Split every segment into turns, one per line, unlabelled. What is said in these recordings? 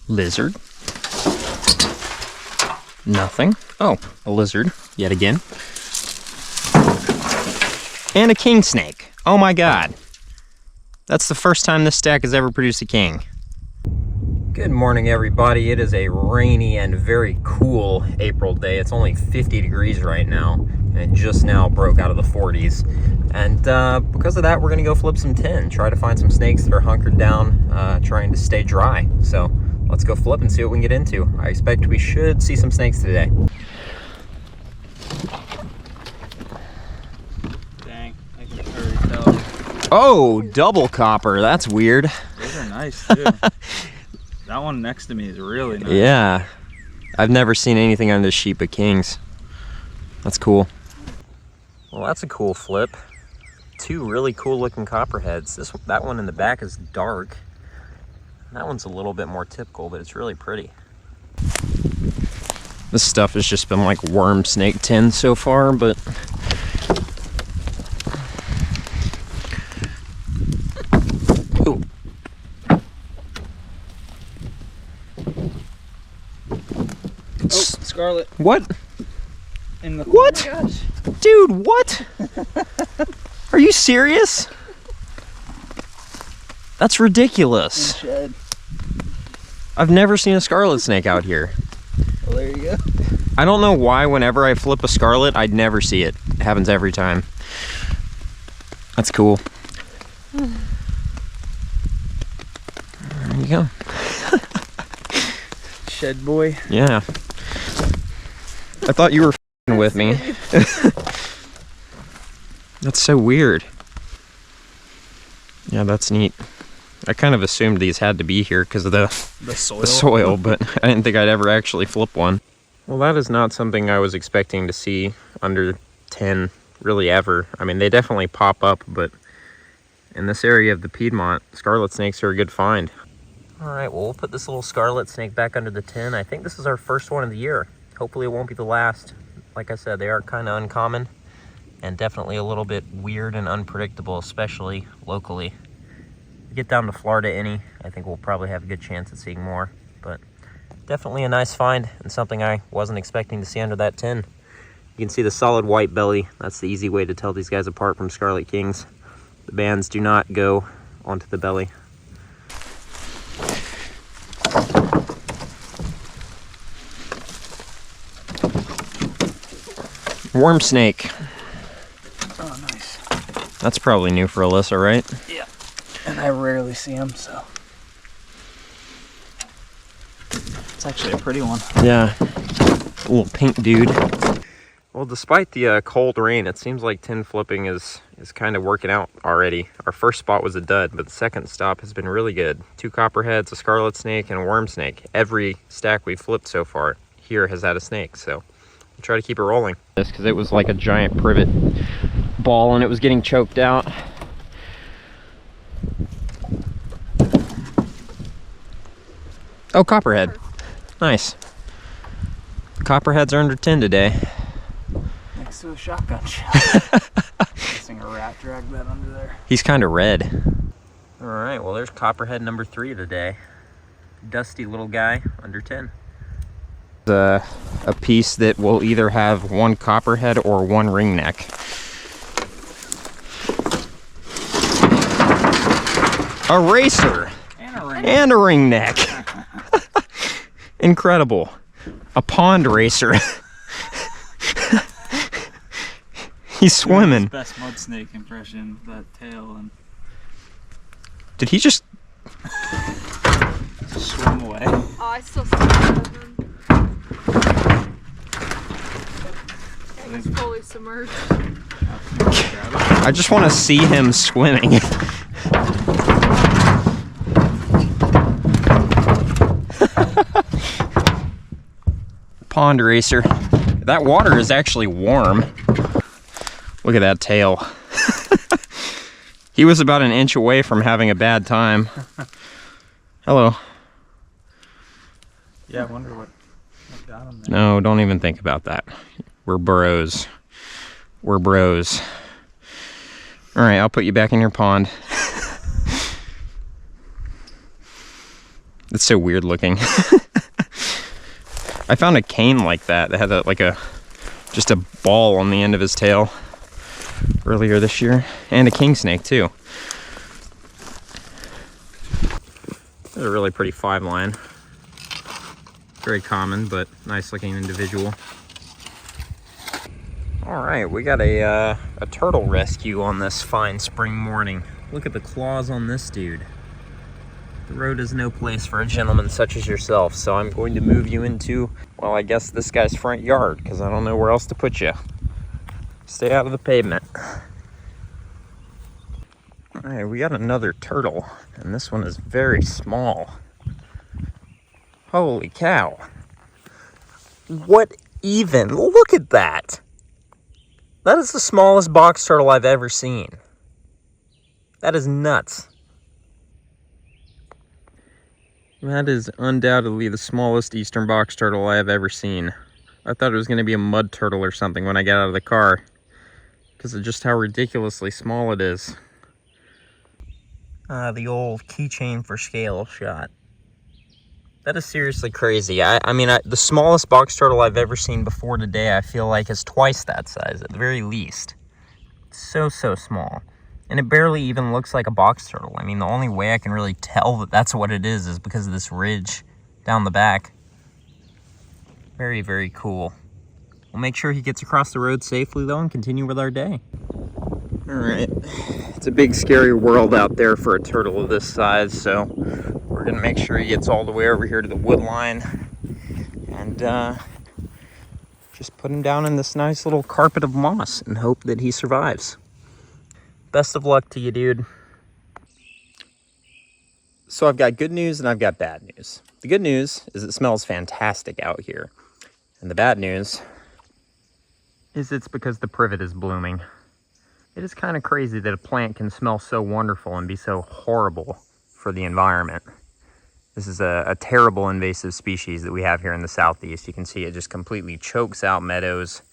Lizard. Nothing. Oh, a lizard, yet again. And a king snake. Oh my god. That's the first time this stack has ever produced a king. Good morning, everybody. It is a rainy and very cool April day. It's only 50 degrees right now, and it just now broke out of the 40s. And because of that, we're gonna go flip some tin, try to find some snakes that are hunkered down, trying to stay dry. So let's go flip and see what we can get into. I expect we should see some snakes today.
Dang, I can already tell.
Oh, double copper. That's weird.
Those are nice too. That one next to me is really nice.
Yeah. I've never seen anything on this sheet but kings. That's cool. Well, that's a cool flip. Two really cool looking copperheads. That one in the back is dark. That one's a little bit more typical, but it's really pretty. This stuff has just been like worm snake tin so far, but ooh.
Oh, Scarlet.
What?
In the
What?
Oh my gosh.
Dude, what? Are you serious? That's ridiculous.
Shed.
I've never seen a scarlet snake out here.
Well, there you go.
I don't know why whenever I flip a scarlet, I'd never see it. It happens every time. That's cool. There you go.
Shed boy.
Yeah. I thought you were f***ing with me. That's so weird. Yeah, that's neat. I kind of assumed these had to be here because of the soil, but I didn't think I'd ever actually flip one. Well, that is not something I was expecting to see under 10 really ever. I mean, they definitely pop up, but in this area of the Piedmont, scarlet snakes are a good find. All right, well, we'll put this little scarlet snake back under the tin. I think this is our first one of the year. Hopefully it won't be the last. Like I said, they are kind of uncommon and definitely a little bit weird and unpredictable, especially locally. Get down to Florida I think we'll probably have a good chance at seeing more, but definitely a nice find and something I wasn't expecting to see under that tin. You can see the solid white belly. That's the easy way to tell these guys apart from Scarlet Kings. The bands do not go onto the belly. Worm snake.
Oh, nice.
That's probably new for Alyssa, right?
Yeah. And I rarely see them, so. It's actually a pretty one.
Yeah. A little pink dude. Well, despite the cold rain, it seems like tin flipping is kind of working out already. Our first spot was a dud, but the second stop has been really good. 2 copperheads, a scarlet snake, and a worm snake. Every stack we've flipped so far here has had a snake, so we'll try to keep it rolling. Just because it was like a giant privet ball and it was getting choked out. Oh, copperhead. Nice. Copperheads are under 10 today.
Next to a shotgun shell. Guessing a rat dragged that under there.
He's kind of red. All right, well, there's copperhead number 3 today. Dusty little guy, under 10. A piece that will either have 1 copperhead or 1 ringneck. A racer and a ringneck. Incredible. A pond racer. He's swimming.
Best mud snake impression, that tail, and
did he just
swim away?
Oh, I still see him. He's fully submerged.
I just want to see him swimming. Pond racer. That water is actually warm. Look at that tail. He was about an inch away from having a bad time. Hello.
Yeah, I wonder what got him there.
No, don't even think about that. We're bros. We're bros. All right, I'll put you back in your pond. It's so weird looking. I found a cane like that had just a ball on the end of his tail earlier this year, and a king snake too. This is a really pretty 5-line. Very common, but nice looking individual. All right, we got a turtle rescue on this fine spring morning. Look at the claws on this dude. The road is no place for a gentleman such as yourself, so I'm going to move you into, well, I guess this guy's front yard, because I don't know where else to put you. Stay out of the pavement. All right, we got another turtle, and this one is very small. Holy cow. What even? Look at that. That is the smallest box turtle I've ever seen. That is nuts. That is undoubtedly the smallest eastern box turtle I have ever seen. I thought it was going to be a mud turtle or something when I got out of the car, because of just how ridiculously small it is. The old keychain for scale shot. That is seriously crazy. I mean, the smallest box turtle I've ever seen before today, I feel like is twice that size at the very least. So small. And it barely even looks like a box turtle. I mean, the only way I can really tell that that's what it is because of this ridge down the back. Very, very cool. We'll make sure he gets across the road safely, though, and continue with our day. All right. It's a big, scary world out there for a turtle of this size, so we're going to make sure he gets all the way over here to the wood line and just put him down in this nice little carpet of moss and hope that he survives. Best of luck to you, dude. So I've got good news and I've got bad news. The good news is it smells fantastic out here. And the bad news is it's because the privet is blooming. It is kind of crazy that a plant can smell so wonderful and be so horrible for the environment. This is a terrible invasive species that we have here in the southeast. You can see it just completely chokes out meadows.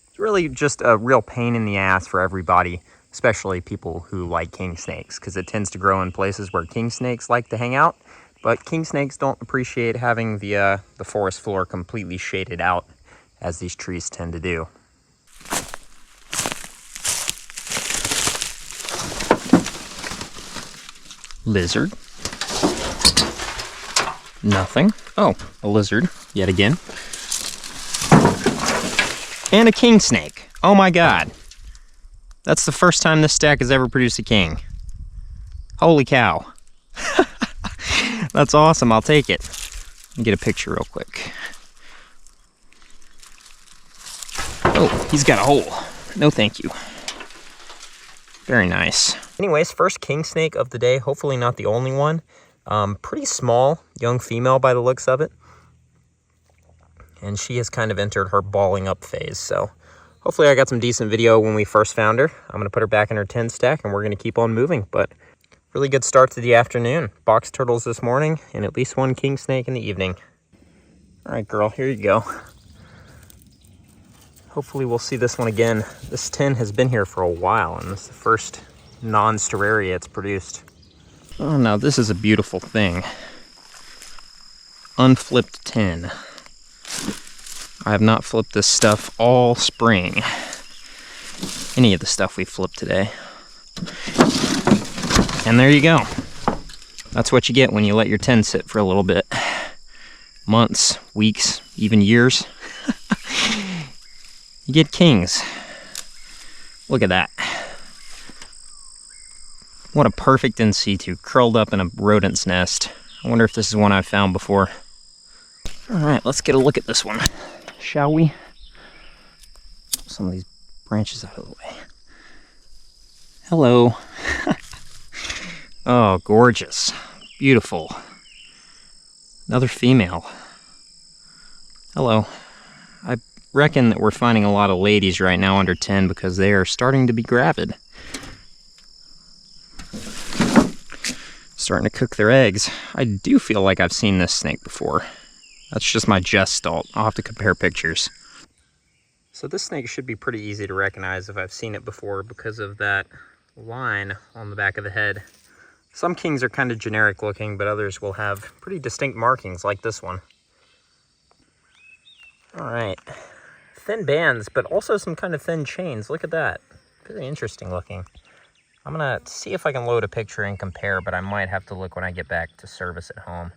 It's really just a real pain in the ass for everybody, especially people who like king snakes, because it tends to grow in places where king snakes like to hang out. But king snakes don't appreciate having the forest floor completely shaded out, as these trees tend to do. Lizard. Nothing. Oh, a lizard, yet again. And a king snake. Oh my god. That's the first time this stack has ever produced a king. Holy cow. That's awesome, I'll take it. Let me get a picture real quick. Oh, he's got a hole. No thank you. Very nice. Anyways, first king snake of the day, hopefully not the only one. Pretty small, young female by the looks of it. And she has kind of entered her balling up phase, so hopefully I got some decent video when we first found her. I'm going to put her back in her 10 stack and we're going to keep on moving. But really good start to the afternoon. Box turtles this morning and at least one king snake in the evening. All right, girl, here you go. Hopefully we'll see this one again. This 10 has been here for a while and this is the first non-steraria it's produced. Oh, now this is a beautiful thing. Unflipped 10. I have not flipped this stuff all spring. Any of the stuff we flipped today. And there you go. That's what you get when you let your 10 sit for a little bit. Months, weeks, even years. You get kings. Look at that. What a perfect in situ, curled up in a rodent's nest. I wonder if this is one I've found before. All right, let's get a look at this one, shall we? Some of these branches out of the way. Hello. Oh, gorgeous. Beautiful. Another female. Hello. I reckon that we're finding a lot of ladies right now under 10 because they are starting to be gravid. Starting to cook their eggs. I do feel like I've seen this snake before. That's just my gestalt. I'll have to compare pictures. So this snake should be pretty easy to recognize if I've seen it before because of that line on the back of the head. Some kings are kind of generic looking, but others will have pretty distinct markings like this one. All right, thin bands, but also some kind of thin chains. Look at that, very interesting looking. I'm gonna see if I can load a picture and compare, but I might have to look when I get back to service at home.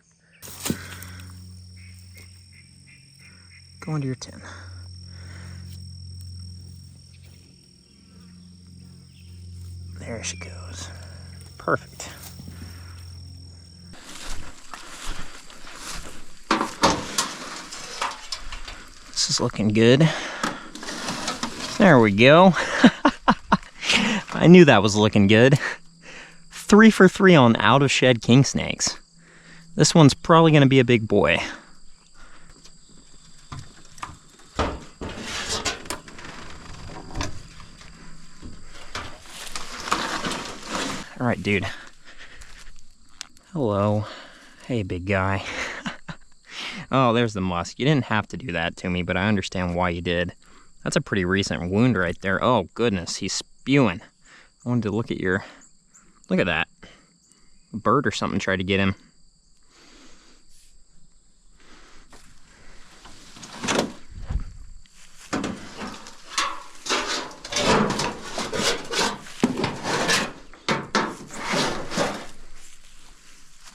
Go into your tin. There she goes. Perfect. This is looking good. There we go. I knew that was looking good. 3 for 3 on out of shed kingsnakes. This one's probably going to be a big boy. All right, dude. Hello. Hey, big guy. Oh, there's the musk. You didn't have to do that to me, but I understand why you did. That's a pretty recent wound right there. Oh, goodness, he's spewing. I wanted to look at your... Look at that. A bird or something tried to get him.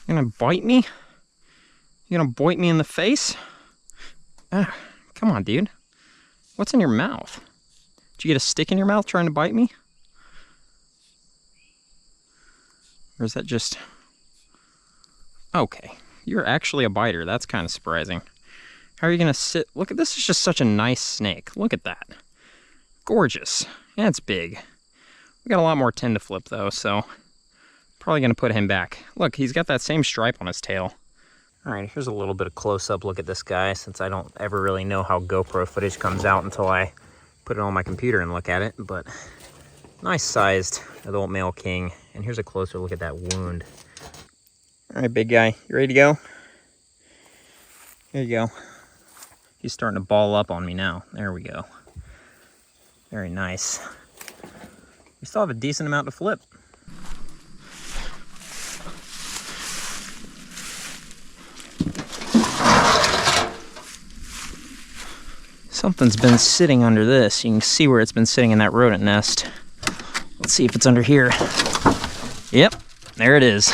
You gonna bite me? You gonna bite me in the face? Ah, come on, dude. What's in your mouth? Did you get a stick in your mouth trying to bite me? Or is that just... Okay, you're actually a biter. That's kind of surprising. How are you gonna sit? Look at this, is just such a nice snake. Look at that. Gorgeous. Yeah, it's big. We got a lot more tin to flip though, so probably gonna put him back. Look, he's got that same stripe on his tail. All right, here's a little bit of close-up look at this guy, since I don't ever really know how GoPro footage comes out until I put it on my computer and look at it, but nice sized adult male king. And here's a closer look at that wound. All right, big guy, you ready to go? There you go. He's starting to ball up on me now. There we go. Very nice. We still have a decent amount to flip. Something's been sitting under this. You can see where it's been sitting in that rodent nest. Let's see if it's under here. Yep, there it is.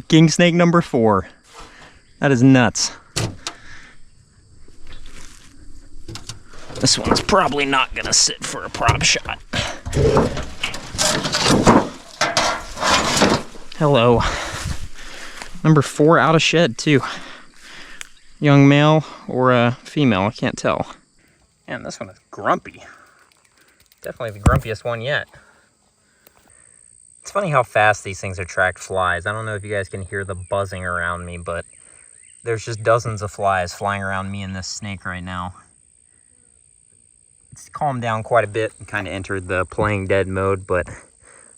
King snake number 4. That is nuts. This one's probably not gonna sit for a prop shot. Hello. Number 4 out of shed too. Young male or a female, I can't tell. Man, this one is grumpy. Definitely the grumpiest one yet. It's funny how fast these things attract flies. I don't know if you guys can hear the buzzing around me, but there's just dozens of flies flying around me and this snake right now. It's calmed down quite a bit and kind of entered the playing dead mode, but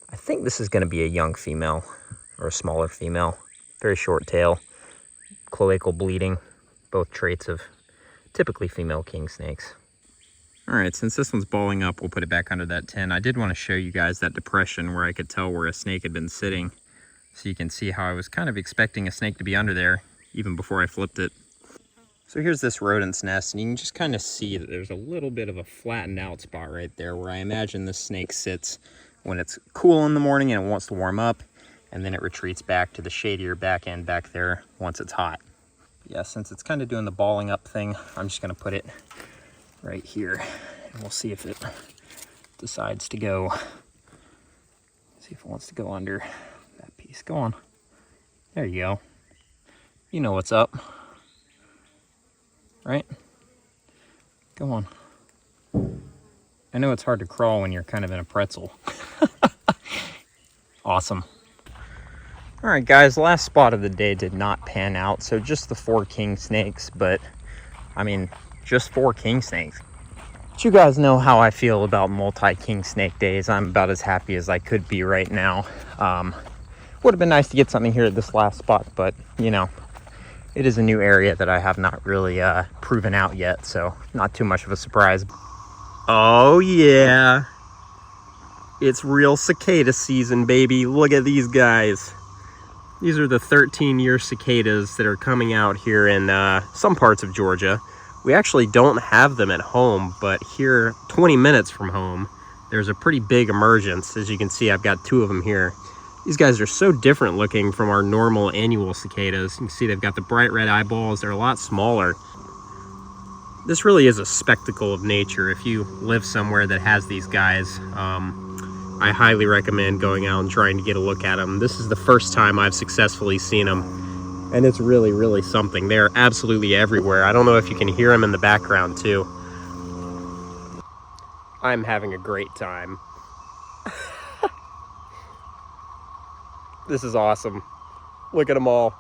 I think this is going to be a young female or a smaller female. Very short tail, cloacal bleeding. Both traits of typically female king snakes. All right, since this one's balling up, we'll put it back under that tin. I did want to show you guys that depression where I could tell where a snake had been sitting. So you can see how I was kind of expecting a snake to be under there even before I flipped it. So here's this rodent's nest, and you can just kind of see that there's a little bit of a flattened out spot right there where I imagine this snake sits when it's cool in the morning and it wants to warm up, and then it retreats back to the shadier back end back there once it's hot. Yeah, since it's kind of doing the balling up thing, I'm just going to put it right here, and we'll see if it decides to go. See if it wants to go under that piece. Go on. There you go. You know what's up, right? Go on. I know it's hard to crawl when you're kind of in a pretzel. Awesome. All right, guys, last spot of the day did not pan out, so just the 4 king snakes, but I mean, just 4 king snakes. But you guys know how I feel about multi-king snake days. I'm about as happy as I could be right now. Would have been nice to get something here at this last spot, but you know, it is a new area that I have not really proven out yet, so not too much of a surprise. Oh yeah. It's real cicada season, baby. Look at these guys. These are the 13-year cicadas that are coming out here in some parts of Georgia. We actually don't have them at home, but here, 20 minutes from home, there's a pretty big emergence. As you can see, I've got 2 of them here. These guys are so different looking from our normal annual cicadas. You can see they've got the bright red eyeballs. They're a lot smaller. This really is a spectacle of nature. If you live somewhere that has these guys, I highly recommend going out and trying to get a look at them. This is the first time I've successfully seen them, and it's really, really something. They're absolutely everywhere. I don't know if you can hear them in the background too. I'm having a great time. This is awesome. Look at them all.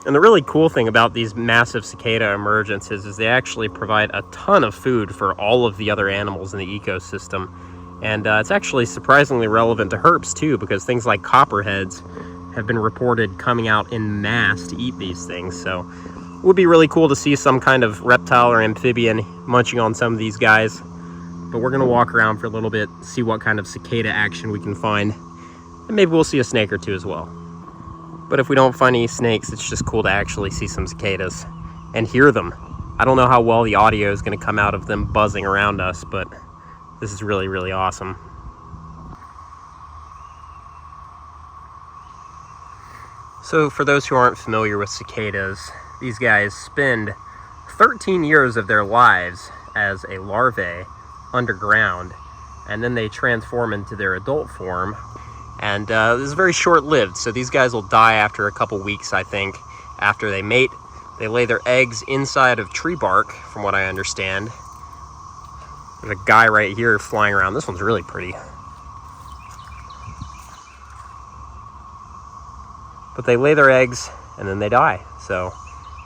And the really cool thing about these massive cicada emergences is they actually provide a ton of food for all of the other animals in the ecosystem. And it's actually surprisingly relevant to herps too, because things like copperheads have been reported coming out in mass to eat these things. So it would be really cool to see some kind of reptile or amphibian munching on some of these guys. But we're gonna walk around for a little bit, see what kind of cicada action we can find. And maybe we'll see a snake or 2 as well. But if we don't find any snakes, it's just cool to actually see some cicadas and hear them. I don't know how well the audio is gonna come out of them buzzing around us, but this is really, really awesome. So for those who aren't familiar with cicadas, these guys spend 13 years of their lives as a larvae underground, and then they transform into their adult form. And this is very short-lived, so these guys will die after a couple weeks, I think, after they mate. They lay their eggs inside of tree bark, from what I understand. There's a guy right here flying around. This one's really pretty. But they lay their eggs and then they die. So,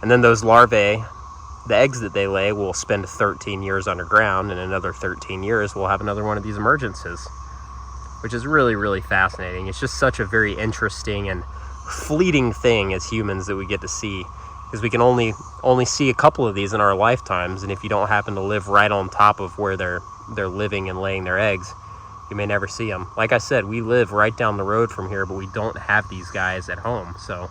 and then those larvae, the eggs that they lay, will spend 13 years underground, and another 13 years we'll have another one of these emergences, which is really, really fascinating. It's just such a very interesting and fleeting thing as humans that we get to see, because we can only see a couple of these in our lifetimes, and if you don't happen to live right on top of where they're living and laying their eggs, you may never see them. Like I said, we live right down the road from here, but we don't have these guys at home. So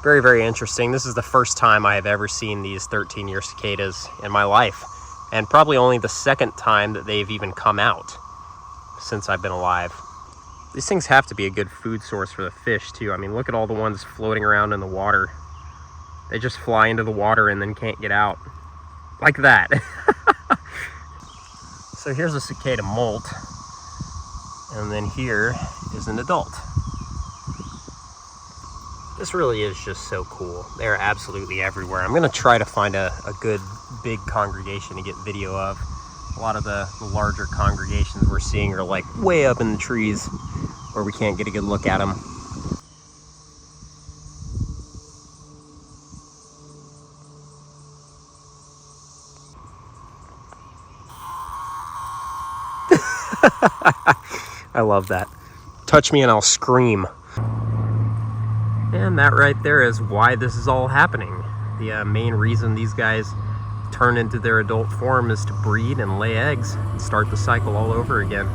very, very interesting. This is the first time I have ever seen these 13-year cicadas in my life, and probably only the second time that they've even come out since I've been alive. These things have to be a good food source for the fish too. I mean, look at all the ones floating around in the water. They just fly into the water and then can't get out. Like that. So here's a cicada molt. And then here is an adult. This really is just so cool. They're absolutely everywhere. I'm gonna try to find a good big congregation to get video of. A lot of the larger congregations we're seeing are like way up in the trees where we can't get a good look at them. I love that. Touch me and I'll scream. And that right there is why this is all happening. The main reason these guys turn into their adult form is to breed and lay eggs and start the cycle all over again.